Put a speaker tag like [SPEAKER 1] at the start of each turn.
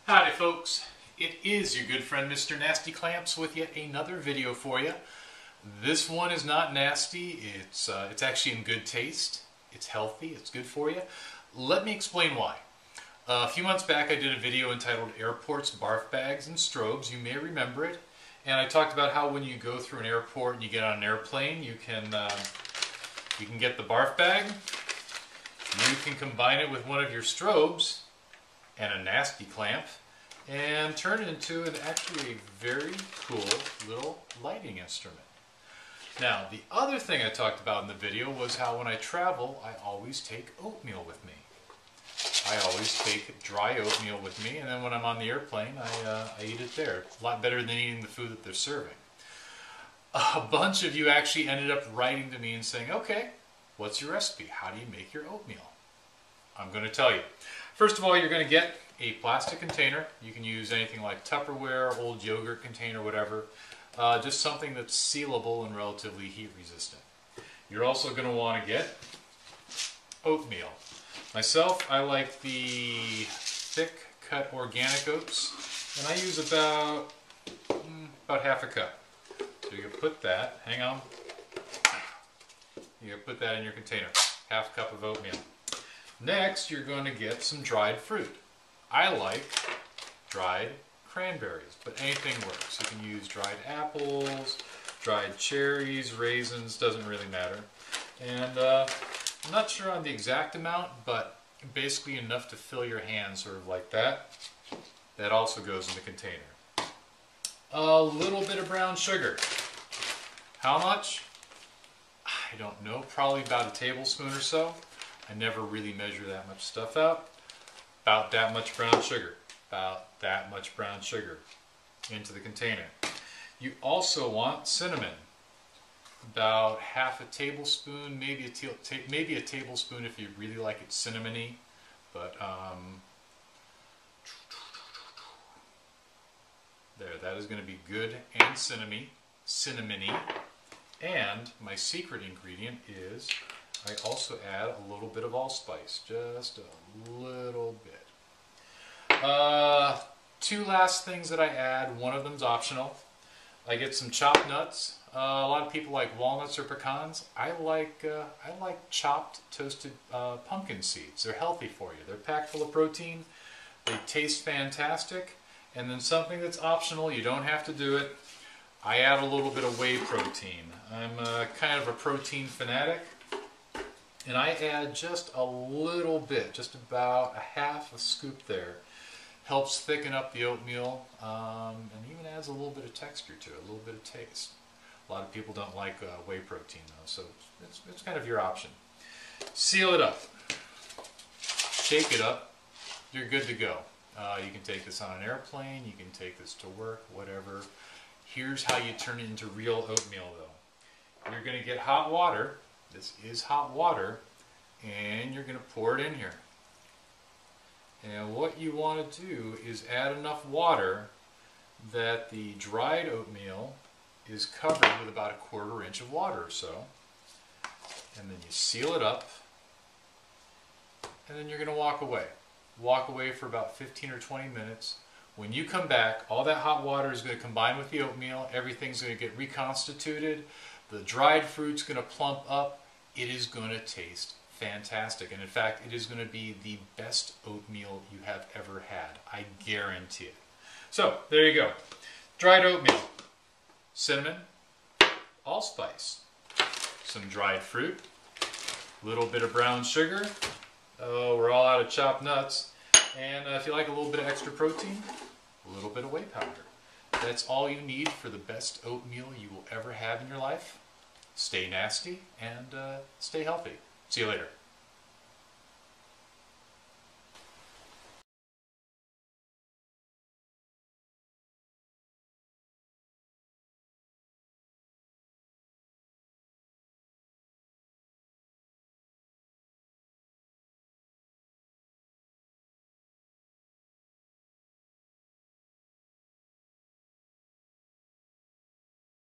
[SPEAKER 1] Howdy folks, it is your good friend Mr. Nasty Clamps with yet another video for you. This one is not nasty, it's actually in good taste, it's healthy, it's good for you. Let me explain why. A few months back I did a video entitled Airports, Barf Bags, and Strobes, you may remember it. And I talked about how when you go through an airport and you get on an airplane, you can get the barf bag, you can combine it with one of your strobes and a nasty clamp, and turn it into actually a very cool little lighting instrument. Now, the other thing I talked about in the video was how when I travel, I always take oatmeal with me. I always take dry oatmeal with me, and then when I'm on the airplane, I eat it there. A lot better than eating the food that they're serving. A bunch of you actually ended up writing to me and saying, okay, what's your recipe? How do you make your oatmeal? I'm going to tell you. First of all, you're going to get a plastic container. You can use anything like Tupperware, old yogurt container, whatever. Just something that's sealable and relatively heat resistant. You're also going to want to get oatmeal. Myself, I like the thick cut organic oats, and I use about half a cup. So you can put that, hang on, you can put that in your container, half a cup of oatmeal. Next, you're going to get some dried fruit. I like dried cranberries, but anything works. You can use dried apples, dried cherries, raisins, doesn't really matter. And I'm not sure on the exact amount, but basically enough to fill your hand, sort of like that. That also goes in the container. A little bit of brown sugar. How much? I don't know, probably about a tablespoon or so. I never really measure that much stuff out. About that much brown sugar. About that much brown sugar into the container. You also want cinnamon. About half a tablespoon, maybe a tablespoon if you really like it cinnamony, but there, that is going to be good and cinnamony. And my secret ingredient is I also add a little bit of allspice, just a little bit. Two last things that I add. One of them's optional. I get some chopped nuts. A lot of people like walnuts or pecans. I like chopped toasted pumpkin seeds. They're healthy for you. They're packed full of protein. They taste fantastic. And then something that's optional, you don't have to do it. I add a little bit of whey protein. I'm kind of a protein fanatic. And I add just a little bit, just about a half a scoop there. Helps thicken up the oatmeal and even adds a little bit of texture to it, a little bit of taste. A lot of people don't like whey protein though, so it's kind of your option. Seal it up. Shake it up. You're good to go. You can take this on an airplane, you can take this to work, whatever. Here's how you turn it into real oatmeal though. You're going to get hot water. This is hot water, and you're going to pour it in here. And what you want to do is add enough water that the dried oatmeal is covered with about a 1/4 inch of water or so. And then you seal it up, and then you're going to walk away. Walk away for about 15 or 20 minutes. When you come back, all that hot water is going to combine with the oatmeal. Everything's going to get reconstituted. The dried fruit's going to plump up. It is going to taste fantastic. And in fact, it is going to be the best oatmeal you have ever had. I guarantee it. So, there you go. Dried oatmeal, cinnamon, allspice, some dried fruit, a little bit of brown sugar. Oh, we're all out of chopped nuts. And if you like a little bit of extra protein, a little bit of whey powder. That's all you need for the best oatmeal you will ever have in your life. Stay nasty and stay healthy. See you later.